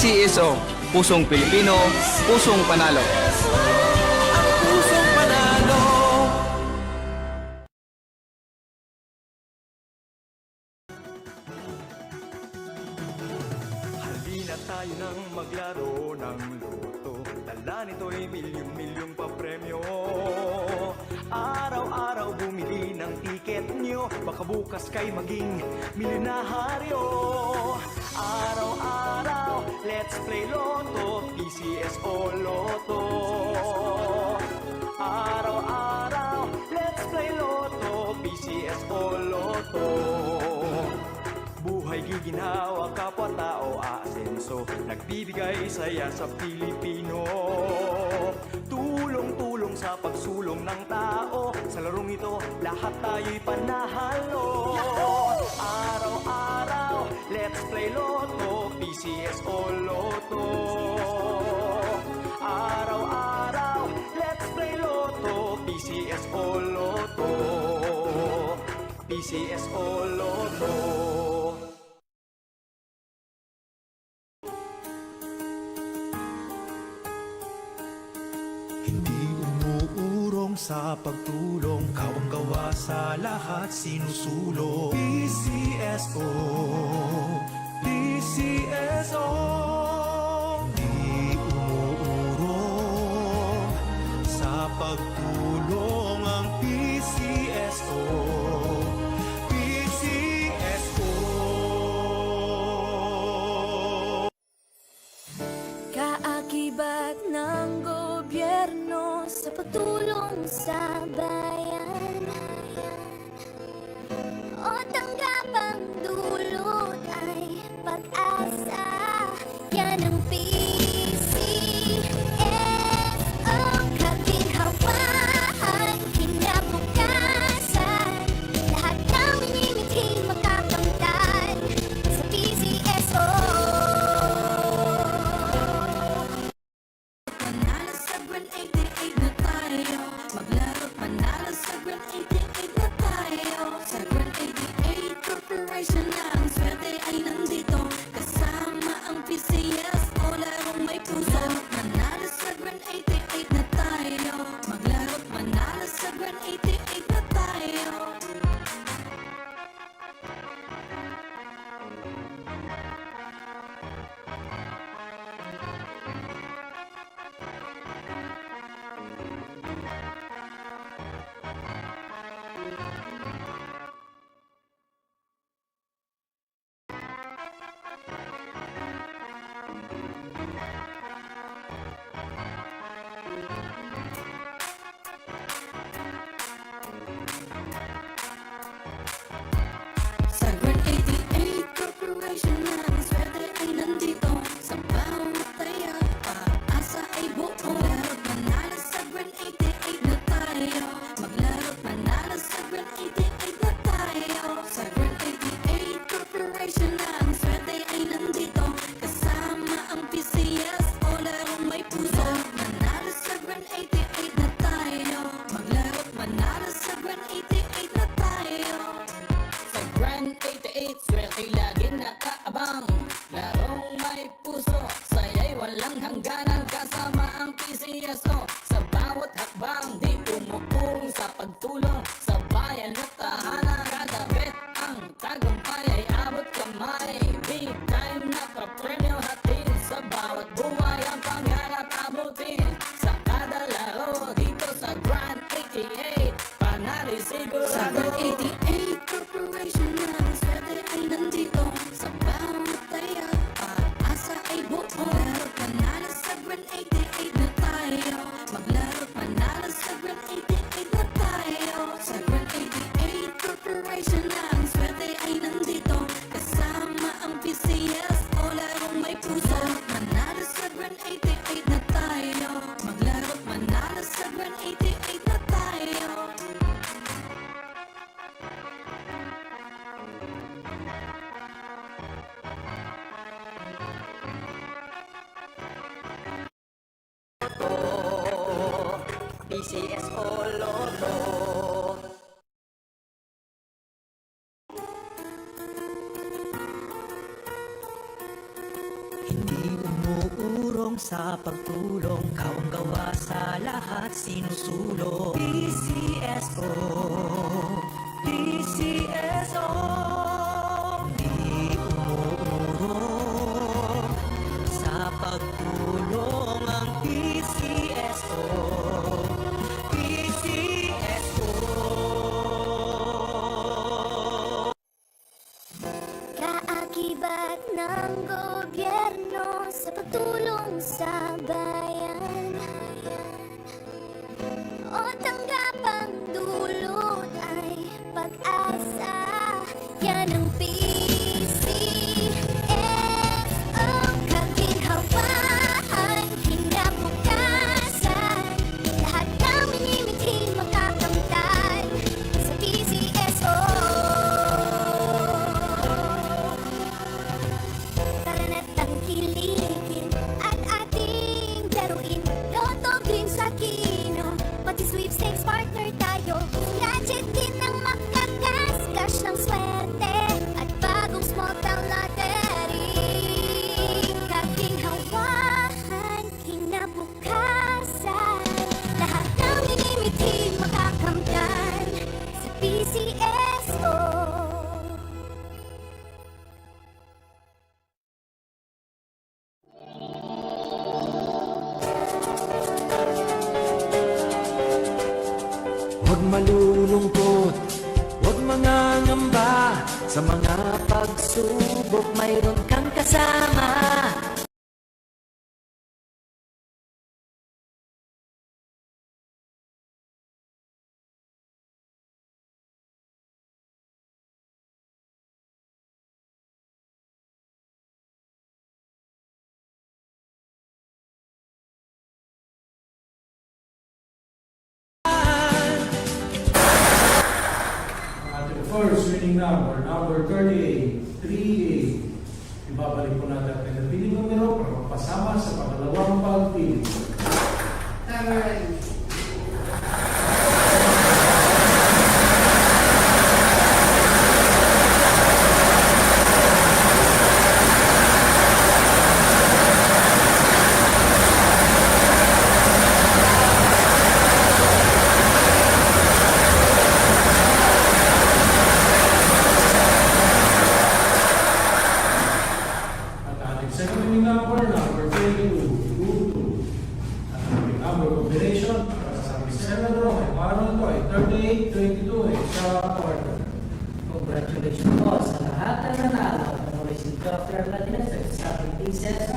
PCSO, Pusong Pilipino, Pusong Panalo. Pusong panalo. Halina tayo nang maglaro ng loto. Dala nito'y milyong-milyong papremyo. Araw-araw bumili ng tiket nyo, baka bukas kay maging milyonaryo. Araw-araw, let's play Lotto, PCSO Lotto. Araw-araw, let's play Lotto, PCSO Lotto. Buhay giginhawa, kapwa-tao aasenso, nagbibigay saya sa Pilipino. Tulong-tulong sa pagsulong ng tao, sa larong ito lahat tayo'y panahalo. Araw-araw, let's play Lotto, PCSO Lotto. Araw-araw, let's play Lotto, PCSO Lotto. PCSO Lotto. Hindi umuurong sa pagtulong, kawang-gawa sa lahat sinusulong. PCSO, PCSO. Hindi umuurong sa pagtulong ang PCSO, PCSO. Kaakibat ng gobyerno sa pagtulong sa bayan, o tanggapang dulot ay pag-asa. Yan ang PCSO, kaginhawaan, kinabukasan. Lahat ng minimiting makakamtan sa PCSO. Manalo sa Grand 88 na tayo, maglaro manalo sa Grand 88 na tayo. Sa Grand 88 Corporation na ang swerte ay nandito, kasama ang PCSO, larong may puso. Manalo sa Grand 88 na tayo, maglaro manalo sa Grand 88 na tayo. Sa Grand 88 Corporation na ang swerte ay nandito, sa bawat taya, pag-asa ay buo. Maglaro manalo sa Grand 88 na tayo, maglaro manalo sa Grand 88 na tayo. Sa Grand 88 Corporation na ang swerte ay nandito, kasama ang PCSO, larong may puso. Manalo sa Grand 88 na tayo, maglaro manalo sa Grand 88 na tayo. Sa Grand 88, swerte lagi nakaabang. Larong may puso, saya'y walang hangganan. Kasama ang PCSO, sa bawat hakbang. Di umuurong sa pagtulong, sa bayan at tahanan. Kada bet ang tagumpay ay abot kamay. Big time na papremyo hatid, sa bawat buhay ang pangarap abutin. Sa kada laro dito sa Grand 88, panalo sigurado. Sa Grand 88 Corporation na ang swerte ay nandito, sa bawat taya, pag-asa ay buo. Maglaro manalo sa Grand 88 na tayo, maglaro manalo sa Grand 88 na tayo. Sa Grand 88 Corporation na ang swerte ay nandito, kasama ang PCSO, larong may puso. Manalo sa Grand 88 na tayo, maglaro manalo sa Grand 88 na tayo. PCSO Lotto. Hindi sa pagtulong, kawang-gawa sa lahat sinusulong. PCSO, PCSO, di umuurong sa pagtulong ang PCSO, PCSO. Kaakibat ng gobyerno sa pagtulong sa bayan, o tanggapang dulot ay pag-asa. Yan ang PCSO, kaginhawaan, kinabukasan. Lahat ng minimiting makakamtan sa PCSO. Tara na't tangkilikin at ating laruin. Lotto din sa kino, pati sweepstakes partner tayo. Gadget din ang makakaskas ng swerte at bagong small town lottery. Kaginhawahan, kinabukasan. Lahat ng minimiting makakamtan sa PCSO. Huwag malulungkot, huwag mangangamba. Sa mga pagsubok, mayroon kang kasama. Ating first winning number 38, 38. Ibabalik po natin ang pinapiling numero para magpasama sa pangalawang pagpili. At ating second winning number 22, 22. At ating number combination para sa ating second draw ay araw ito ay 38, 22 sa quarter. Congratulations po sa lahat ng nanalo. Panorin si Dr. Latinez sa ating PCSO